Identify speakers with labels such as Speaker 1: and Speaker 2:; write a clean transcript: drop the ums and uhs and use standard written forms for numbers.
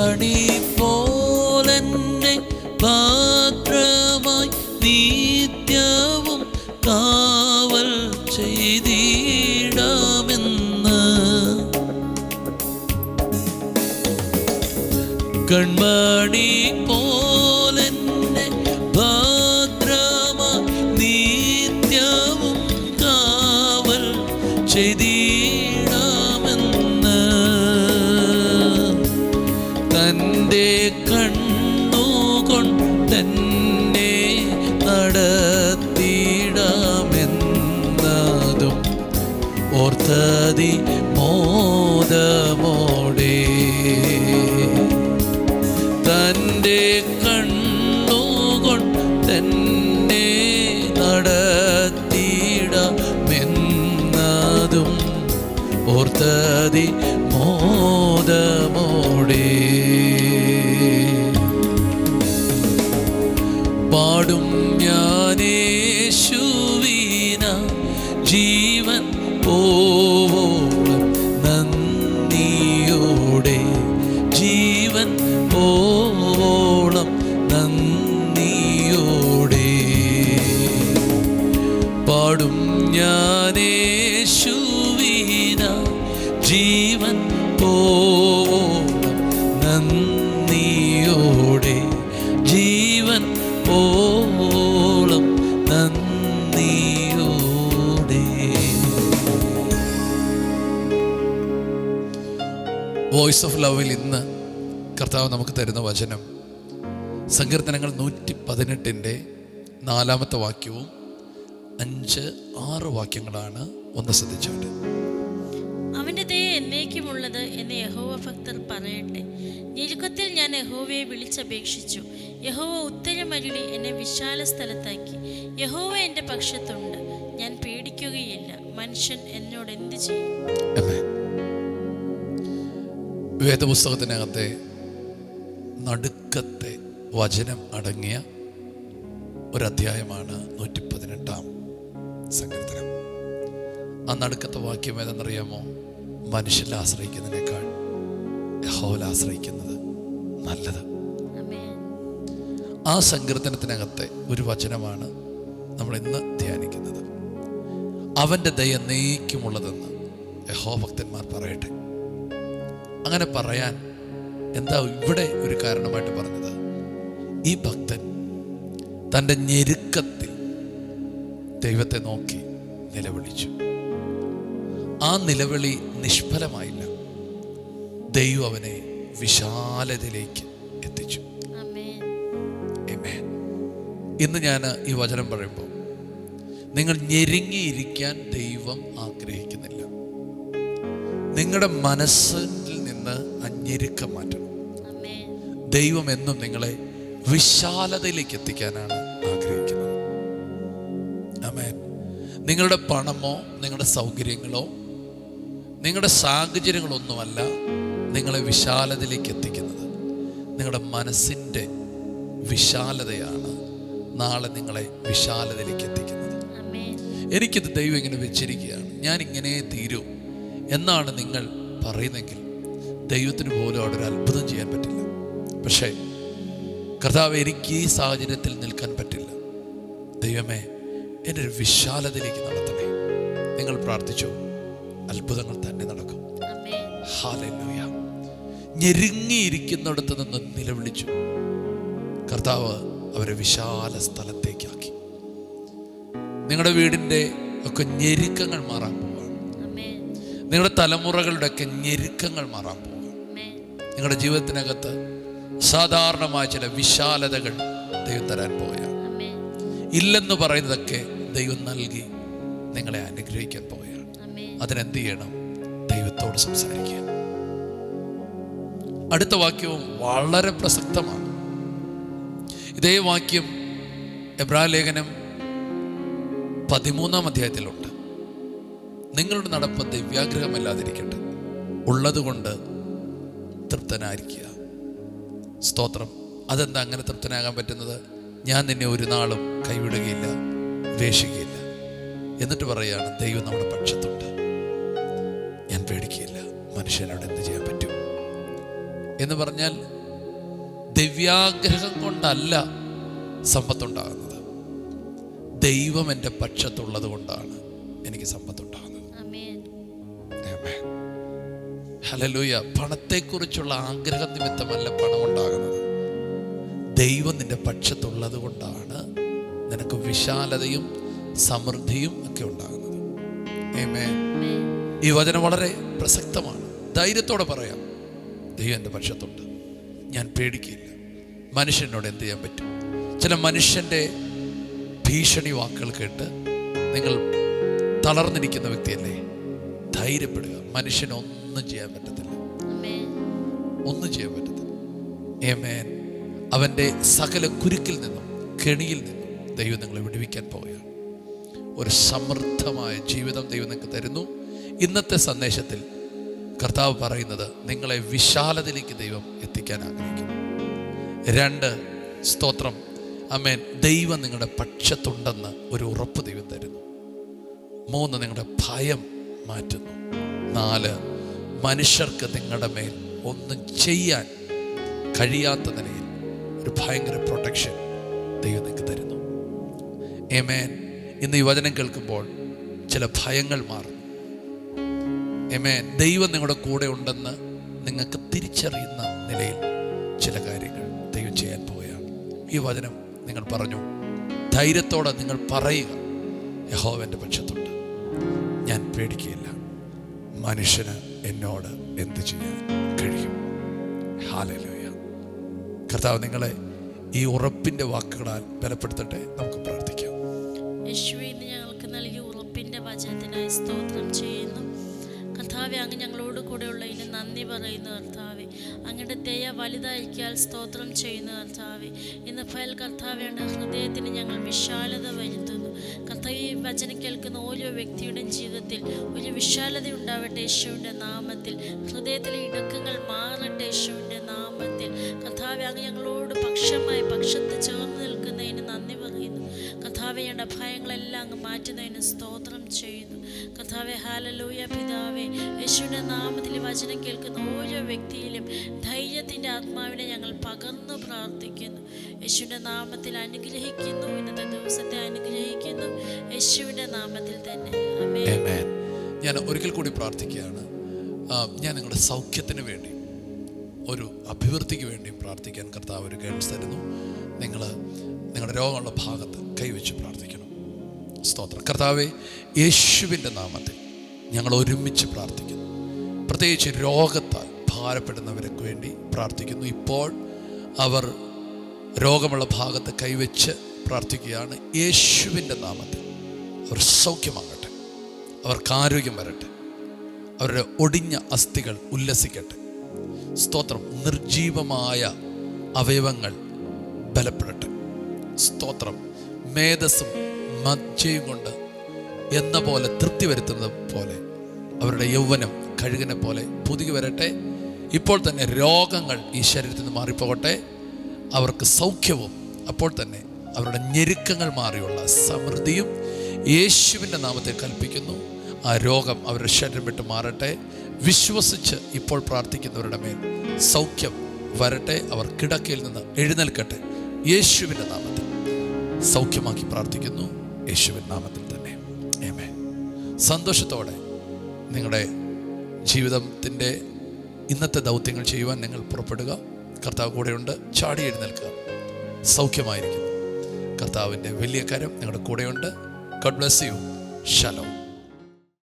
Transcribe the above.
Speaker 1: കൺമണി പോലെന്നെ ഭദ്രമായി നിത്യവും കാവൽ ചെയ്തിടാമെന്ന്. കൺമണി പോലെന്നെ ഭദ്രമായി നിത്യവും കാവൽ ചെയ്തിടാമെന്ന്. തൻ്റെ കണ്ണുകൊണ്ടെന്നെ നടത്തിടാമെന്നതും ഓർത്തതി മോദമോടെ. തൻ്റെ കണ്ണുകൊണ്ടെന്നെ നടത്തിടാമെന്നതും ഓർത്തതി മോദമോടെ. പാടും ഞാനേശുവിന ജീവൻ പോവോളം നന്ദിയോടെ. ജീവൻ പോവോളം നന്ദിയോടെ. പാടും ഞാനേശുവിന ജീവൻ പോവോളം നന്ദിയോടെ. ജീവൻ പോവോളം നന്ദിയോടെ. വോയിസ് ഓഫ് ലവിൽ ഇന്ന് കർത്താവ് നമുക്ക് തരുന്ന വചനം സങ്കീർത്തനങ്ങൾ 118 4 വാക്യവും 5-6 വാക്യങ്ങളാണ്. ഒന്ന് ശ്രദ്ധിച്ചോട്ടെ.
Speaker 2: അവന്റെ ദയ എന്നേക്കുമുള്ളത് എന്ന് യഹോവ ഭക്തർ പറയട്ടെ. ഞെരുക്കത്തിൽ ഞാൻ യഹോവയെ വിളിച്ചപേക്ഷിച്ചു. യഹോവ ഉത്തരമരുളി എന്നെ വിശാല സ്ഥലത്താക്കി. യഹോവ എൻ്റെ പക്ഷത്തുണ്ട്, ഞാൻ പേടിക്കുകയില്ല. മനുഷ്യൻ എന്നോട് എന്ത് ചെയ്യും?
Speaker 1: വേദപുസ്തകത്തിനകത്തെ നടുക്കത്തെ വചനം അടങ്ങിയ ഒരധ്യായമാണ് 118 സങ്കീർത്തനം. ആ നടുക്കത്തെ വാക്യം ഏതെന്നറിയാമോ? മനുഷ്യനെ ആശ്രയിക്കുന്നതിനേക്കാൾ യഹോവയിൽ ആശ്രയിക്കുന്നത് നല്ലത്. ആ സങ്കീർത്തനത്തിനകത്തെ ഒരു വചനമാണ് നമ്മൾ ഇന്ന് ധ്യാനിക്കുന്നത്. അവൻ്റെ ദയ എന്നേക്കുമുള്ളതെന്ന് യഹോവ ഭക്തന്മാർ പറയട്ടെ. അങ്ങനെ പറയാൻ എന്താ ഇവിടെ ഒരു കാരണമായിട്ട് പറഞ്ഞത്? ഈ ഭക്തൻ തൻ്റെ ഞെരുക്കത്തിൽ ദൈവത്തെ നോക്കി നിലവിളിച്ചു. ആ നിലവിളി നിഷ്ഫലമായില്ല. ദൈവം അവനെ വിശാലതയിലേക്ക് എത്തിച്ചു. ആമേൻ. ഇന്ന് ഞാൻ ഈ വചനം പറയുമ്പോൾ നിങ്ങൾ ഞെരുങ്ങിയിരിക്കാൻ ദൈവം ആഗ്രഹിക്കുന്നില്ല. നിങ്ങളുടെ മനസ്സിൽ നിന്ന് ആ ഞെരുക്കം മാറ്റണം. ദൈവം എന്നും നിങ്ങളെ വിശാലതയിലേക്ക് എത്തിക്കാനാണ് ആഗ്രഹിക്കുന്നത്. ആമേൻ. നിങ്ങളുടെ പണമോ നിങ്ങളുടെ സൗകര്യങ്ങളോ നിങ്ങളുടെ സാഹചര്യങ്ങളൊന്നുമല്ല നിങ്ങളെ വിശാലതയിലേക്ക് എത്തിക്കുന്നത്. നിങ്ങളുടെ മനസ്സിൻ്റെ വിശാലതയാണ് നാളെ നിങ്ങളെ വിശാലതയിലേക്ക് എത്തിക്കുന്നത്. എനിക്കിത് ദൈവം ഇങ്ങനെ വെച്ചിരിക്കുകയാണ്, ഞാൻ ഇങ്ങനെ തീരൂ എന്നാണ് നിങ്ങൾ പറയുന്നെങ്കിൽ ദൈവത്തിന് പോലും അവിടെ ഒരു അത്ഭുതം ചെയ്യാൻ പറ്റില്ല. പക്ഷേ കർത്താവ്, എനിക്ക് ഈ സാഹചര്യത്തിൽ നിൽക്കാൻ പറ്റില്ല, ദൈവമേ എൻ്റെ ഒരു വിശാലതയിലേക്ക് നടത്തണേ. നിങ്ങൾ പ്രാർത്ഥിച്ചു, അത്ഭുതങ്ങൾ തന്നെ നടക്കും. ഹല്ലേലൂയ. ഞെരുങ്ങിയിരിക്കുന്നിടത്ത് നിന്ന് നിലവിളിച്ചു. കർത്താവ് അവരെ വിശാല സ്ഥലത്തേക്കാക്കി. നിങ്ങളുടെ വീടിൻ്റെ ഒക്കെ ഞെരുക്കങ്ങൾ മാറാൻ പോവുകയാണ്. നിങ്ങളുടെ തലമുറകളുടെ ഒക്കെ ഞെരുക്കങ്ങൾ മാറാൻ പോവുകയാണ്. നിങ്ങളുടെ ജീവിതത്തിനകത്ത് സാധാരണമായ ചില വിശാലതകൾ ദൈവം തരാൻ പോവുകയാണ്. ഇല്ലെന്ന് പറയുന്നതൊക്കെ ദൈവം നൽകി നിങ്ങളെ അനുഗ്രഹിക്കാൻ പോവുകയാണ്. അതിനെന്ത് ചെയ്യണം? ദൈവത്തോട് സംസാരിക്കുക. അടുത്ത വാക്യവും വളരെ പ്രസക്തമാണ്. ഇതേ വാക്യം എബ്രായ ലേഖനം 13 അധ്യായത്തിലുണ്ട്. നിങ്ങളുടെ നടപ്പ് ദിവ്യാഗ്രഹമല്ലാതിരിക്കട്ടെ, ഉള്ളതുകൊണ്ട് തൃപ്തനായിരിക്കുക. സ്തോത്രം. അതെന്താ അങ്ങനെ തൃപ്തനാകാൻ പറ്റുന്നത്? ഞാൻ നിന്നെ ഒരു നാളും കൈവിടുകയില്ല, ഉപേക്ഷിക്കുകയില്ല. എന്നിട്ട് പറയുകയാണ്, ദൈവം നമ്മുടെ പക്ഷത്തുണ്ട്, ഞാൻ പേടിക്കുകയില്ല. മനുഷ്യനോട് എന്ത് ചെയ്യാൻ പറ്റും? എന്ന് പറഞ്ഞാൽ ദിവ്യാഗ്രഹം കൊണ്ടല്ല സമ്പത്തുണ്ടാകുന്നത്. ദൈവം എൻ്റെ പക്ഷത്തുള്ളത് കൊണ്ടാണ് എനിക്ക് സമ്പത്തുണ്ടാകുന്നത്. ഹല്ലേലൂയ. പണത്തെക്കുറിച്ചുള്ള ആഗ്രഹ നിമിത്തമല്ല പണം ഉണ്ടാകുന്നത്. ദൈവം നിന്റെ പക്ഷത്തുള്ളത് കൊണ്ടാണ് നിനക്ക് വിശാലതയും സമൃദ്ധിയും ഒക്കെ ഉണ്ടാകുന്നത്. ആമേൻ. ഈ വചനം വളരെ പ്രസക്തമാണ്. ധൈര്യത്തോടെ പറയാം, ദൈവം എൻ്റെ പക്ഷത്തുണ്ട്, ഞാൻ പേടിക്കില്ല. മനുഷ്യനോട് എന്ത് ചെയ്യാൻ പറ്റും? ചില മനുഷ്യൻ്റെ ഭീഷണി വാക്കുകൾ കേട്ട് നിങ്ങൾ തളർന്നിരിക്കുന്ന വ്യക്തിയല്ലേ, ധൈര്യപ്പെടുക. മനുഷ്യനൊന്നും ചെയ്യാൻ പറ്റത്തില്ല, ഒന്നും ചെയ്യാൻ പറ്റത്തില്ല. ആമേൻ. അവൻ്റെ സകല കുരുക്കിൽ നിന്നും കെണിയിൽ നിന്നും ദൈവം നിങ്ങളെ വിടുവിക്കാൻ പോവുകയാണ്. ഒരു സമൃദ്ധമായ ജീവിതം ദൈവം നിങ്ങൾക്ക് തരുന്നു. ഇന്നത്തെ സന്ദേശത്തിൽ കർത്താവ് പറയുന്നത്, നിങ്ങളെ വിശാലതയിലേക്ക് ദൈവം എത്തിക്കാൻ ആഗ്രഹിക്കുന്നു. 2, സ്തോത്രം, ആമേൻ, ദൈവം നിങ്ങളുടെ പക്ഷത്തുണ്ടെന്ന് ഒരു ഉറപ്പ് ദൈവം തരുന്നു. 3, നിങ്ങളുടെ ഭയം മാറ്റുന്നു. 4, മനുഷ്യർക്ക് നിങ്ങളുടെ മേൽ ഒന്നും ചെയ്യാൻ കഴിയാത്ത നിലയിൽ ഒരു ഭയങ്കര പ്രൊട്ടക്ഷൻ ദൈവം നിങ്ങൾക്ക് തരുന്നു. ആമേൻ. ഇന്ന് ഈ വചനം കേൾക്കുമ്പോൾ ചില ഭയങ്ങൾ മാറും. ആമേൻ. ദൈവം നിങ്ങളുടെ കൂടെ ഉണ്ടെന്ന് നിങ്ങൾക്ക് തിരിച്ചറിയുന്ന നിലയിൽ ചില കാര്യങ്ങൾ ദൈവം ചെയ്യാൻ പോവുകയാണ്. ഈ വചനം നിങ്ങൾ പറഞ്ഞു, ധൈര്യത്തോടെ നിങ്ങൾ പറയുക, യഹോവ എൻ്റെ പക്ഷത്തുണ്ട്, ഞാൻ പേടിക്കുകയില്ല. മനുഷ്യന് എന്നോട് എന്ത് ചെയ്യാൻ കഴിയും? ഹല്ലേലൂയ. കർത്താവ് നിങ്ങളെ ഈ ഉറപ്പിൻ്റെ വാക്കുകളാൽ ബലപ്പെടുത്തട്ടെ. നമുക്ക് പ്രാർത്ഥിക്കാം.
Speaker 2: യേശുവേ, ഇന്ന് ഞങ്ങൾക്ക് നൽകിയ ഉറപ്പിൻ്റെ വചനത്തിനായി സ്തോത്രം ചെയ്യുന്നു. കർത്താവെ, അങ്ങ് ഞങ്ങളോട് കൂടെ ഉള്ളതിന് നന്ദി പറയുന്നു. കർത്താവെ, അങ്ങയുടെ ദയ വലുതായിരിക്കാൻ സ്തോത്രം ചെയ്യുന്നു. കർത്താവെ, ഇന്ന് ഫയൽ കർത്താവയുടെ ഹൃദയത്തിന് ഞങ്ങൾ വിശാലത വരുത്തുന്നു. കർത്താവ്, ഈ വചനം കേൾക്കുന്ന ഓരോ വ്യക്തിയുടെയും ജീവിതത്തിൽ ഒരു വിശാലത ഉണ്ടാവട്ടെ യേശുവിൻ്റെ നാമത്തിൽ. ഹൃദയത്തിലെ ഇടുക്കങ്ങൾ മാറട്ടെ യേശുവിൻ്റെ നാമത്തിൽ. കർത്താവെ, അങ്ങ് ഞങ്ങളോട് പക്ഷത്ത് ചേർന്ന് നിൽക്കുന്നതിന് നന്ദി പറയുന്നു. കർത്താവെ, ഞങ്ങളുടെ ഭയങ്ങളെല്ലാം അങ്ങ് മാറ്റുന്നതിന് സ്തോത്രം ചെയ്യുന്നു. കർത്താവെ, ഹല്ലേലൂയ. പിതാവേ, യേശുവിൻ്റെ നാമത്തിൽ വചനം കേൾക്കുന്ന ഓരോ വ്യക്തിയിലും ധൈര്യത്തിൻ്റെ ആത്മാവിനെ ഞങ്ങൾ പകർന്നു പ്രാർത്ഥിക്കുന്നു. യേശുവിൻ്റെ നാമത്തിൽ അനുഗ്രഹിക്കുന്നു. ഇന്നത്തെ ദിവസത്തെ അനുഗ്രഹിക്കുന്നു യേശുവിൻ്റെ നാമത്തിൽ തന്നെ.
Speaker 1: ആമേൻ. ഞാൻ ഒരിക്കൽ കൂടി പ്രാർത്ഥിക്കുകയാണ്. ഞാൻ നിങ്ങളുടെ സൗഖ്യത്തിന് വേണ്ടി, ഒരു അഭിവൃദ്ധിക്ക് വേണ്ടിയും പ്രാർത്ഥിക്കാൻ കർത്താവ് ഒരു ഗൈഡൻസ് തരുന്നു. നിങ്ങൾ നിങ്ങളുടെ രോഗമുള്ള ഭാഗത്ത് കൈവച്ച് പ്രാർത്ഥിക്കണം. സ്തോത്രം. കർത്താവേ, യേശുവിൻ്റെ നാമത്തിൽ ഞങ്ങൾ ഒരുമിച്ച് പ്രാർത്ഥിക്കുന്നു. പ്രത്യേകിച്ച് രോഗത്താൽ ഭാരപ്പെടുന്നവർക്ക് വേണ്ടി പ്രാർത്ഥിക്കുന്നു. ഇപ്പോൾ അവർ രോഗമുള്ള ഭാഗത്ത് കൈവച്ച് പ്രാർത്ഥിക്കുകയാണ്. യേശുവിൻ്റെ നാമത്തിൽ അവർ സൗഖ്യമാകട്ടെ, അവർക്ക് ആരോഗ്യം വരട്ടെ, അവരുടെ ഒടിഞ്ഞ അസ്ഥികൾ ഉല്ലസിക്കട്ടെ. സ്തോത്രം. നിർജീവമായ അവയവങ്ങൾ ബലപ്പെടട്ടെ. സ്തോത്രം. മേധസ്സും മജ്ജയും കൊണ്ട് എന്ന പോലെ തൃപ്തി വരുത്തുന്നത് പോലെ അവരുടെ യൗവനം കഴുകിനെ പോലെ പുതുകി വരട്ടെ. ഇപ്പോൾ തന്നെ രോഗങ്ങൾ ഈ ശരീരത്തിൽ നിന്ന് മാറിപ്പോകട്ടെ. അവർക്ക് സൗഖ്യവും അപ്പോൾ തന്നെ അവരുടെ ഞെരുക്കങ്ങൾ മാറിയുള്ള സമൃദ്ധിയും യേശുവിൻ്റെ നാമത്തിൽ കൽപ്പിക്കുന്നു. ആ രോഗം അവരുടെ ശരീരം വിട്ട് മാറട്ടെ. വിശ്വസിച്ച് ഇപ്പോൾ പ്രാർത്ഥിക്കുന്നവരുടെ മേൽ സൗഖ്യം വരട്ടെ. അവർ കിടക്കയിൽ നിന്ന് എഴുന്നേൽക്കട്ടെ. യേശുവിൻ്റെ നാമത്തിൽ സൗഖ്യമാക്കി പ്രാർത്ഥിക്കുന്നു. യേശുവിൻ്റെ നാമത്തിൽ തന്നെ. ആമേൻ. സന്തോഷത്തോടെ നിങ്ങളുടെ ജീവിതത്തിൻ്റെ ഇന്നത്തെ ദൗത്യങ്ങൾ ചെയ്യുവാൻ നിങ്ങൾ പുറപ്പെടുക. കർത്താവ് കൂടെയുണ്ട്. ചാടി എഴുന്നേൽക്കുക. സൗഖ്യമായിരിക്കുന്നു. കർത്താവിൻ്റെ വലിയ കരം നിങ്ങളുടെ കൂടെയുണ്ട്. God bless you. ശലോം.